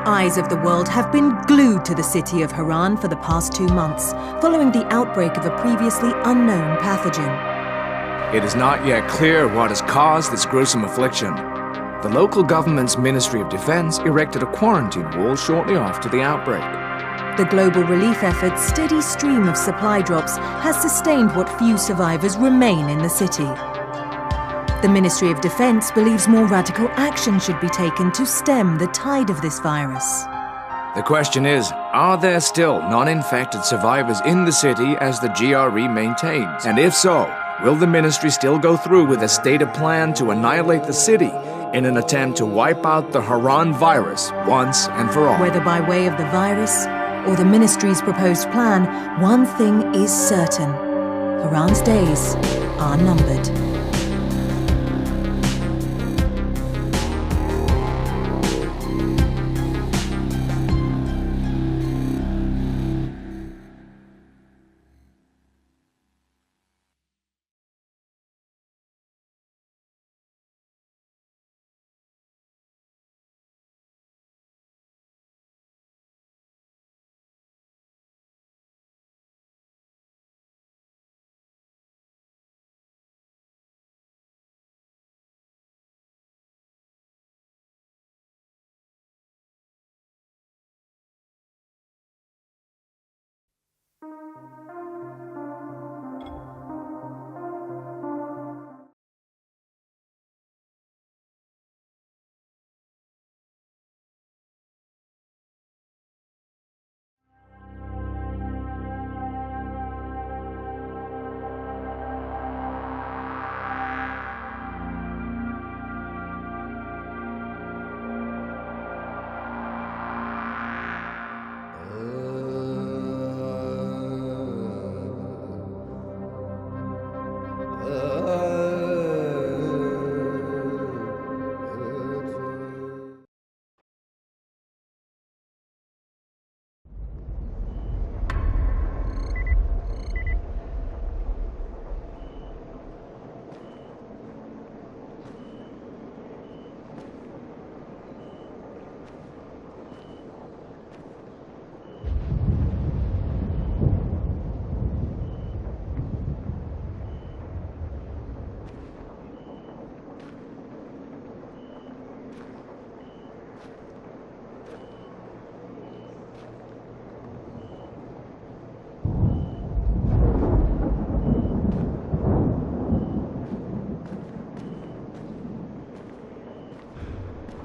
Eyes of the world have been glued to the city of Harran for the past 2 months, following the outbreak of a previously unknown pathogen. It is not yet clear what has caused this gruesome affliction. The local government's Ministry of Defense erected a quarantine wall shortly after the outbreak. The global relief effort's steady stream of supply drops has sustained what few survivors remain in the city. The Ministry of Defense believes more radical action should be taken to stem the tide of this virus. The question is, are there still non-infected survivors in the city as the GRE maintains? And if so, will the ministry still go through with a stated plan to annihilate the city in an attempt to wipe out the Harran virus once and for all? Whether by way of the virus or the ministry's proposed plan, one thing is certain: Harran's days are numbered.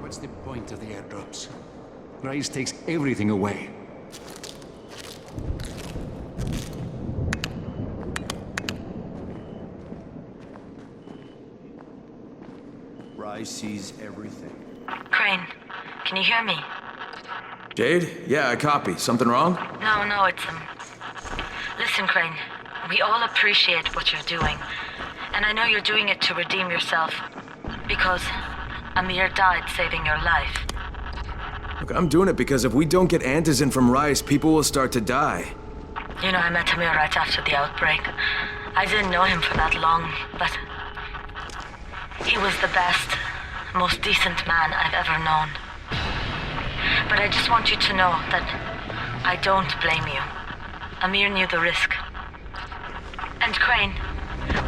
What's the point of the airdrops? Rise takes everything away. Rise sees everything. Crane, can you hear me? Jade? Yeah, I copy. Something wrong? No, it's Listen, Crane, we all appreciate what you're doing. And I know you're doing it to redeem yourself. Because Amir died saving your life. Look, I'm doing it because if we don't get Antizin from Rise, people will start to die. You know, I met Amir right after the outbreak. I didn't know him for that long, but he was the best, most decent man I've ever known. But I just want you to know that I don't blame you. Amir knew the risk. And Crane,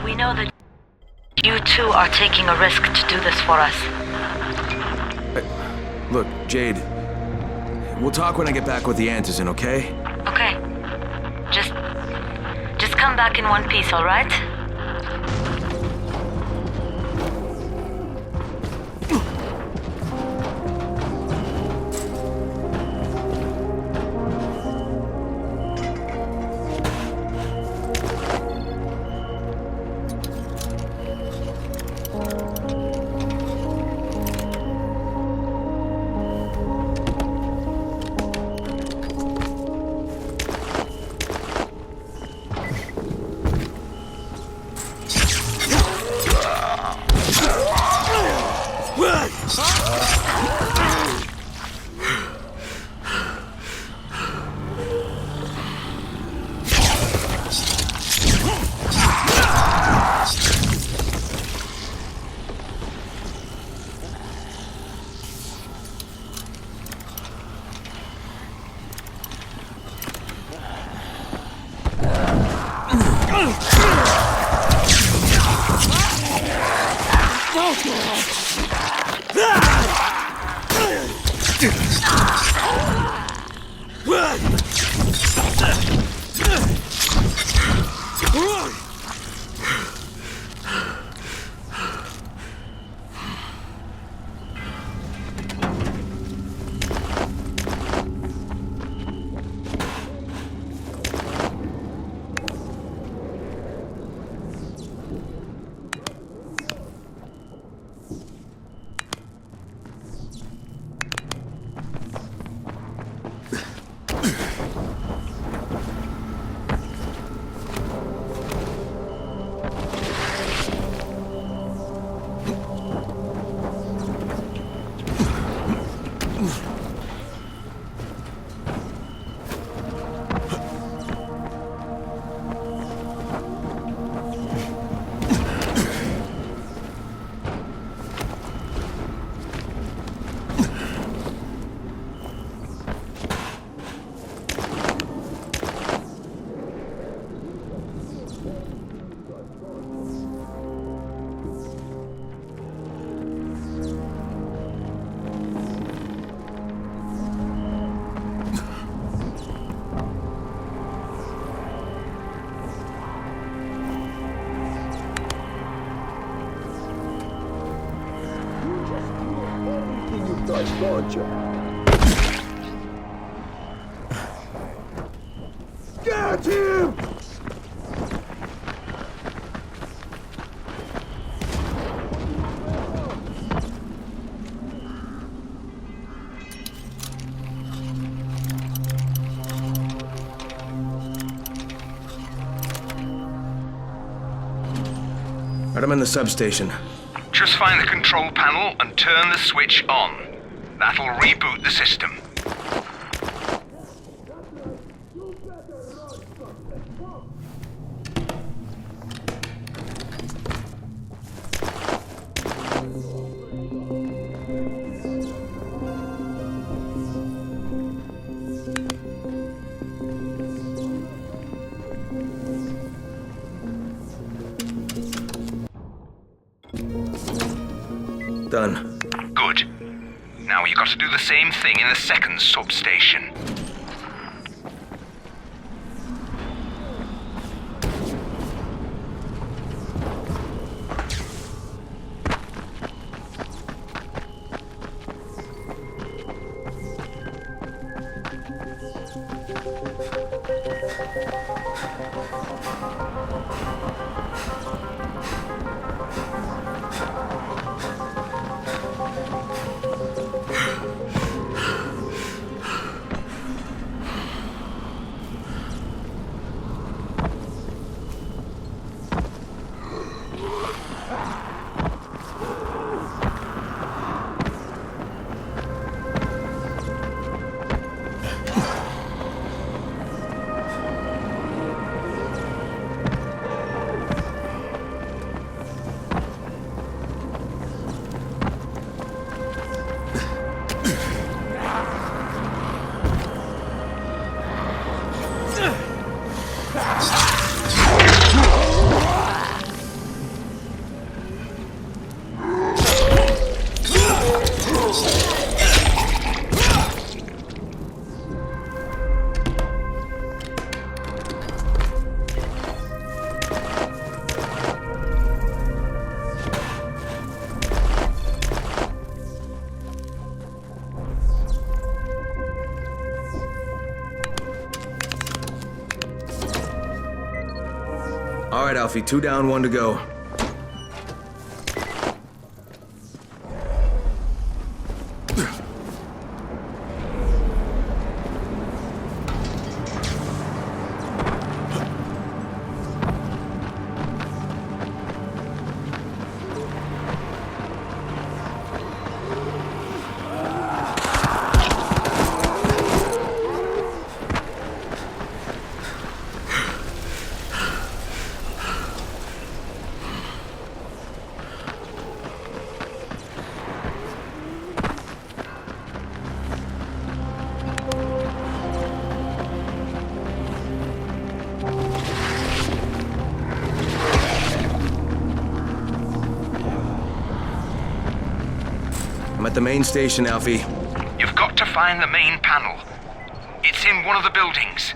we know that you too are taking a risk to do this for us. Look, Jade, we'll talk when I get back with the Antizin, okay? Okay. Just come back in one piece, all right? Get him! Right, I'm in the substation. Just find the control panel and turn the switch on. That'll reboot the system. Done. Good. Now you got to do the same thing in the second substation. All right, Alfie, 2 down, 1 to go. I'm at the main station, Alfie. You've got to find the main panel. It's in one of the buildings.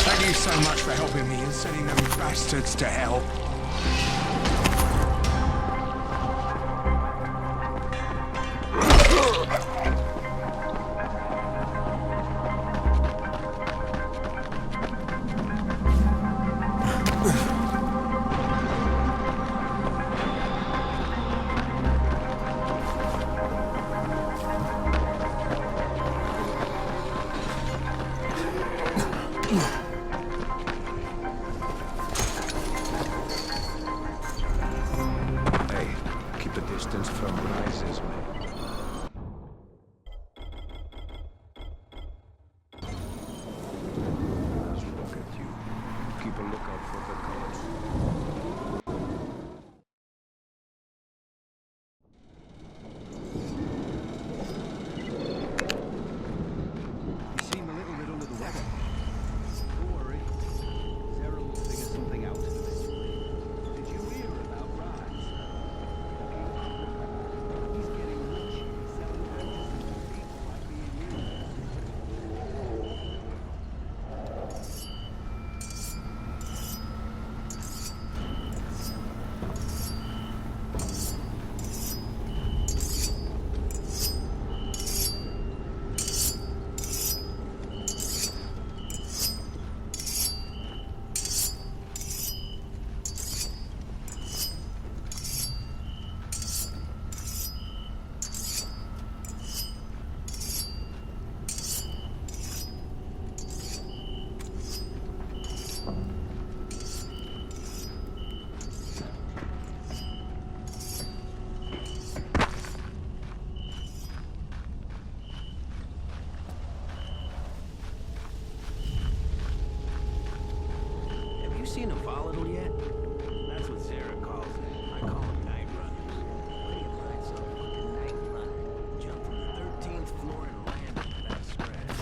Thank you so much for helping me and sending them bastards to hell. Hey, keep a distance from rises, mate. Let's look at you. Keep a lookout for the colors. You seem a little bit under the weather. Don't worry. Sarah will figure something out eventually. Did you hear about Rise? He's getting rich. He's selling vengeance to people like me and you. Have you seen a volatile yet? That's what Sarah calls it. I call them night runners. Where do you find some fucking night runner? Jump from the 13th floor and land into that scratch.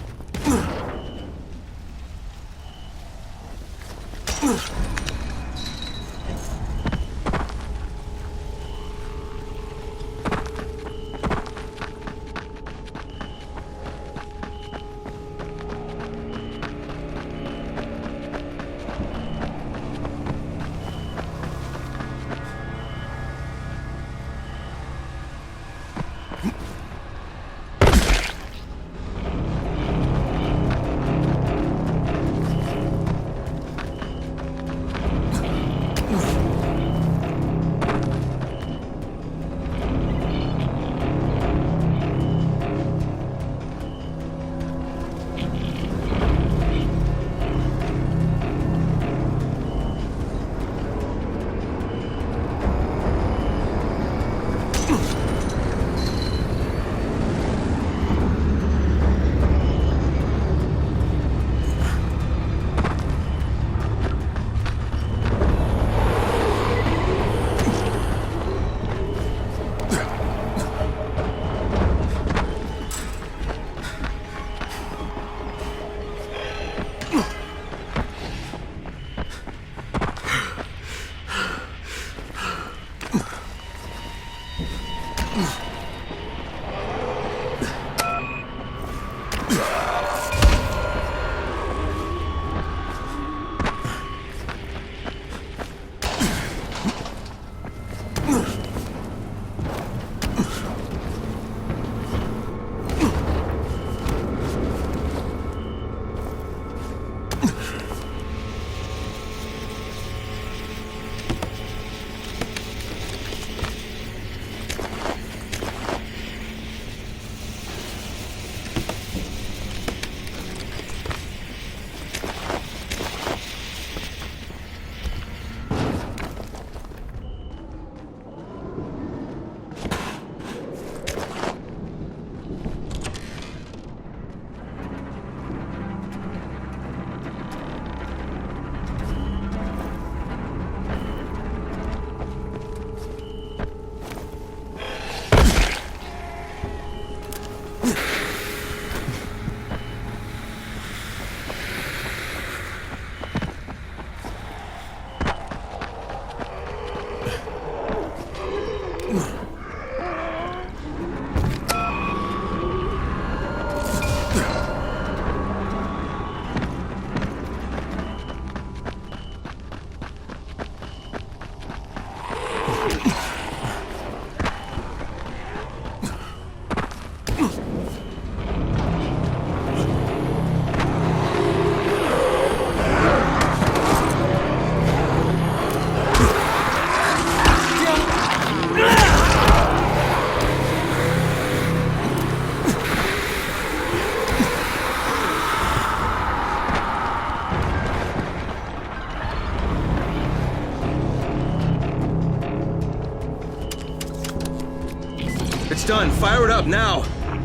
done. Fire it up now.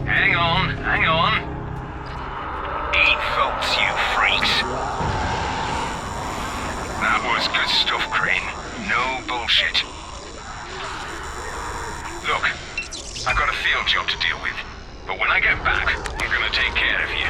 Hang on, hang on. Eat folks, you freaks. That was good stuff, Crane. No bullshit. Look, I've got a field job to deal with, but when I get back, I'm gonna take care of you.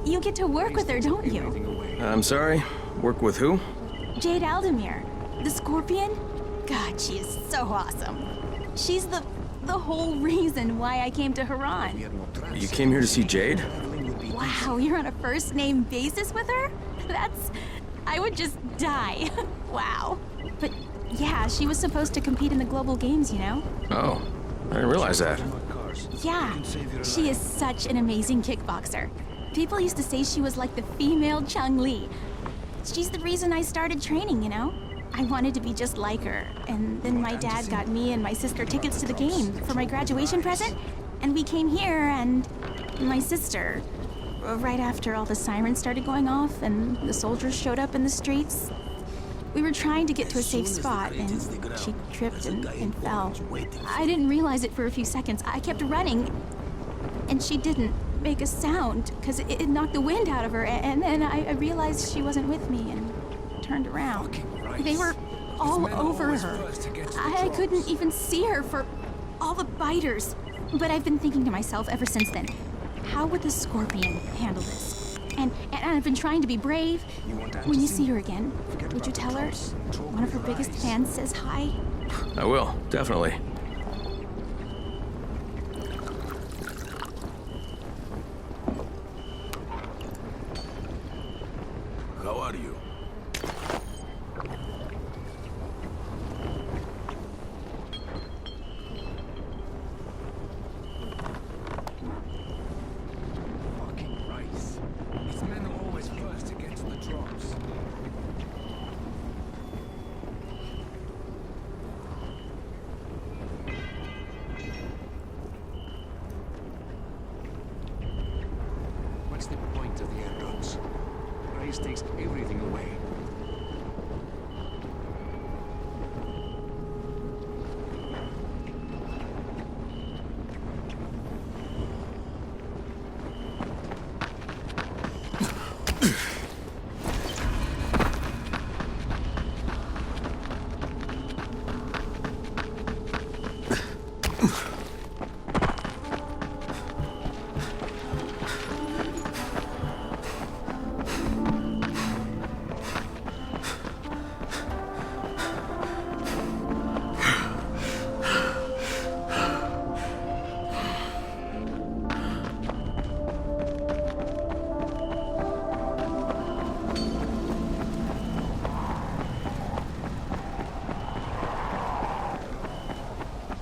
You get to work with her, don't you? I'm sorry? Work with who? Jade Aldemir, the Scorpion. God, she is so awesome. She's the whole reason why I came to Haran. You came here to see Jade? Wow, you're on a first-name basis with her? I would just die. Wow. But yeah, she was supposed to compete in the global games, you know? Oh, I didn't realize that. Yeah, she is such an amazing kickboxer. People used to say she was like the female Chun-Li. She's the reason I started training, you know? I wanted to be just like her. And then my dad got me and my sister tickets to the game for my graduation present. And we came here, and my sister, right after all the sirens started going off and the soldiers showed up in the streets, we were trying to get to a safe spot, and she tripped and fell. I didn't realize it for a few seconds. I kept running, and she didn't make a sound because it knocked the wind out of her. And then I realized she wasn't with me and turned around. They were all over her. I couldn't even see her for all the biters. But I've been thinking to myself ever since then, how would the Scorpion handle this? And I've been trying to be brave. When you see her again, would you tell her one of her biggest fans says hi? I will, definitely. How are you? Fucking Rice. These men are always first to get to the drops. What's the point of the air guns? Rice takes everything away.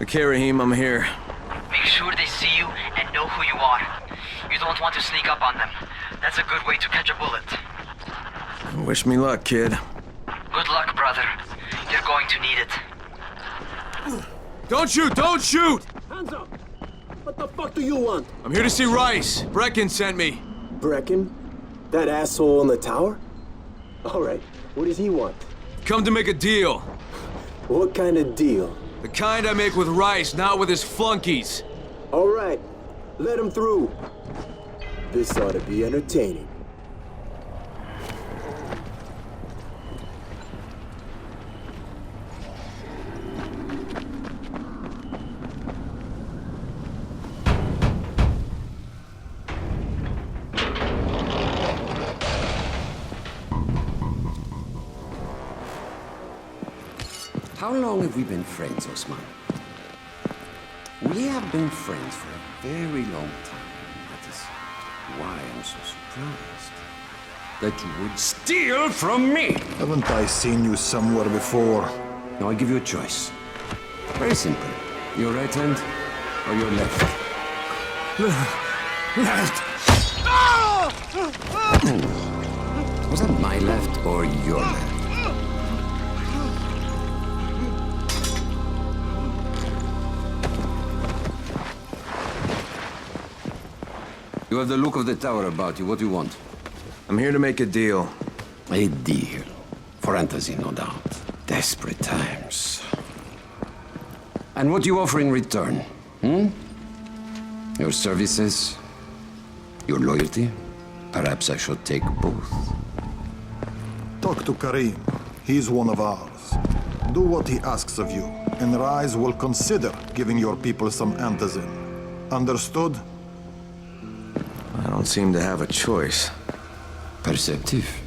Okay, Rahim, I'm here. Make sure they see you and know who you are. You don't want to sneak up on them. That's a good way to catch a bullet. Wish me luck, kid. Good luck, brother. You're going to need it. Don't shoot! Don't shoot! Hands up! What the fuck do you want? I'm here to see Rice. Brecken sent me. Brecken? That asshole in the tower? Alright, what does he want? Come to make a deal. What kind of deal? The kind I make with Rice, not with his flunkies. Alright, let him through. This ought to be entertaining. How long have we been friends, Osman? We have been friends for a very long time. That is why I'm so surprised that you would steal from me. Haven't I seen you somewhere before? Now I give you a choice. Very simple. Your right hand or your left? Left. Was that my left or your left? You have the look of the tower about you. What do you want? I'm here to make a deal. A deal. For Antizin, no doubt. Desperate times. And what do you offer in return? Your services? Your loyalty? Perhaps I should take both. Talk to Karim. He's one of ours. Do what he asks of you, and Rise will consider giving your people some Antizin. Understood? I don't seem to have a choice. Perceptive.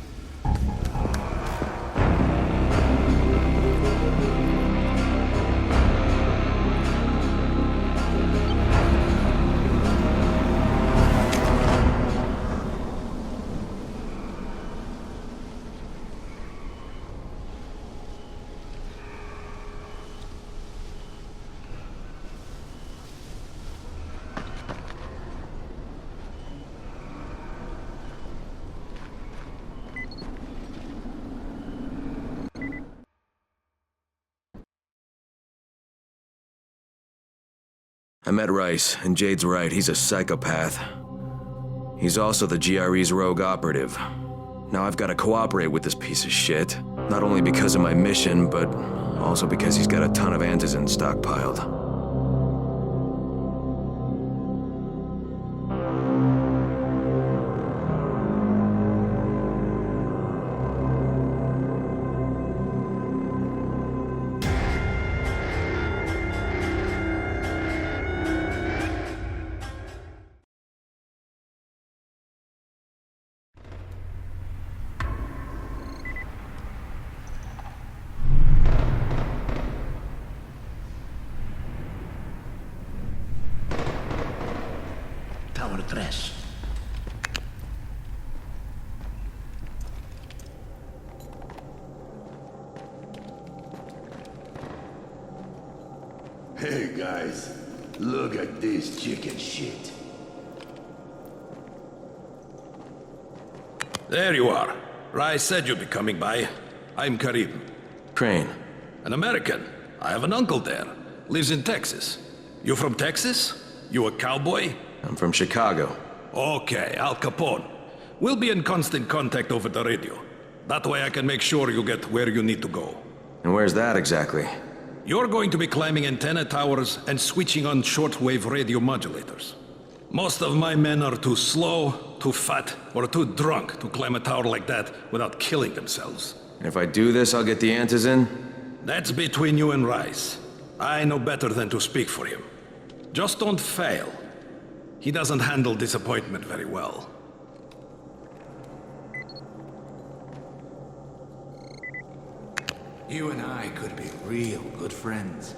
I met Rice, and Jade's right, he's a psychopath. He's also the GRE's rogue operative. Now I've got to cooperate with this piece of shit, not only because of my mission, but also because he's got a ton of Antizin stockpiled. por tres. Hey guys, look at this chicken shit. There you are. Rai said you'd be coming by. I'm Karim. Crane. An American. I have an uncle there. Lives in Texas. You from Texas? You a cowboy? I'm from Chicago. Okay, Al Capone. We'll be in constant contact over the radio. That way I can make sure you get where you need to go. And where's that exactly? You're going to be climbing antenna towers and switching on shortwave radio modulators. Most of my men are too slow, too fat, or too drunk to climb a tower like that without killing themselves. And if I do this, I'll get the Antizin? That's between you and Rice. I know better than to speak for him. Just don't fail. He doesn't handle disappointment very well. You and I could be real good friends.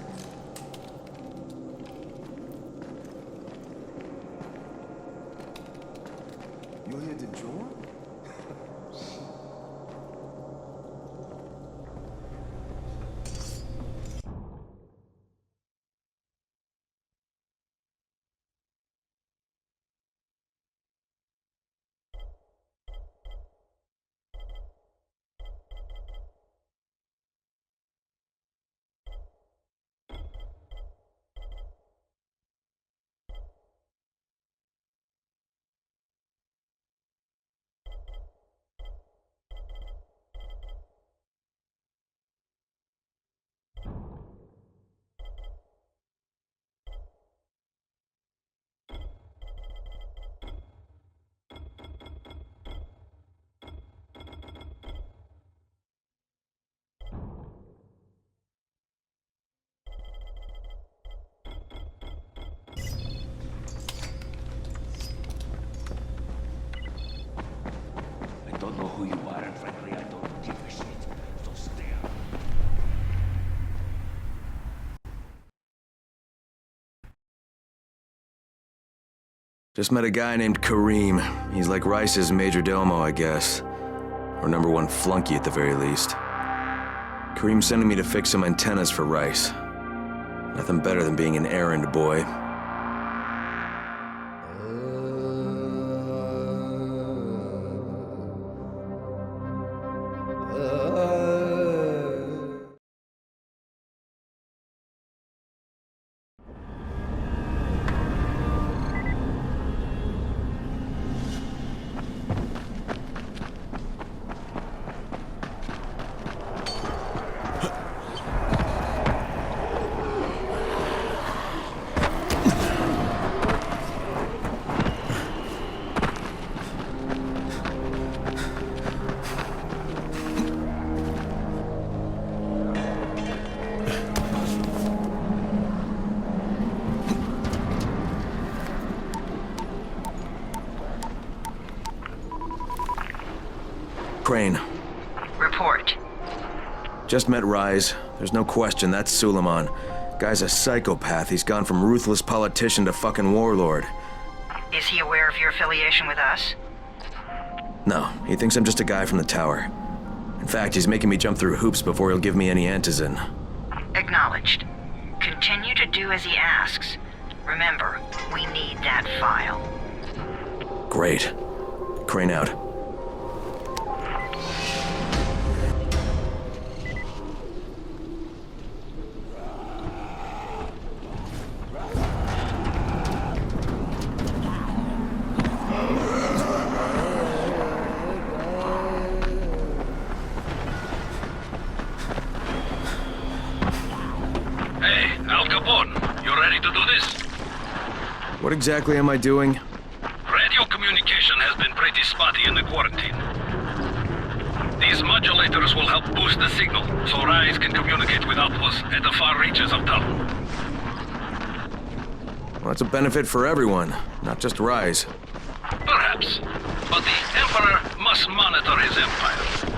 You're here to join? I don't know who you are, and frankly, I don't give a shit. So stay out. Just met a guy named Karim. He's like Rice's major domo, I guess. Or #1 flunky at the very least. Karim's sending me to fix some antennas for Rice. Nothing better than being an errand boy. Crane. Report. Just met Rise. There's no question, that's Suleiman. Guy's a psychopath. He's gone from ruthless politician to fucking warlord. Is he aware of your affiliation with us? No, he thinks I'm just a guy from the tower. In fact, he's making me jump through hoops before he'll give me any Antizin. Acknowledged. Continue to do as he asks. Remember, we need that file. Great. Crane out. Hey, Al Capone, you ready to do this? What exactly am I doing? Radio communication has been pretty spotty in the quarantine. These modulators will help boost the signal, so Rise can communicate with outposts at the far reaches of town. Well, that's a benefit for everyone, not just Rise. Perhaps. But the Emperor must monitor his empire.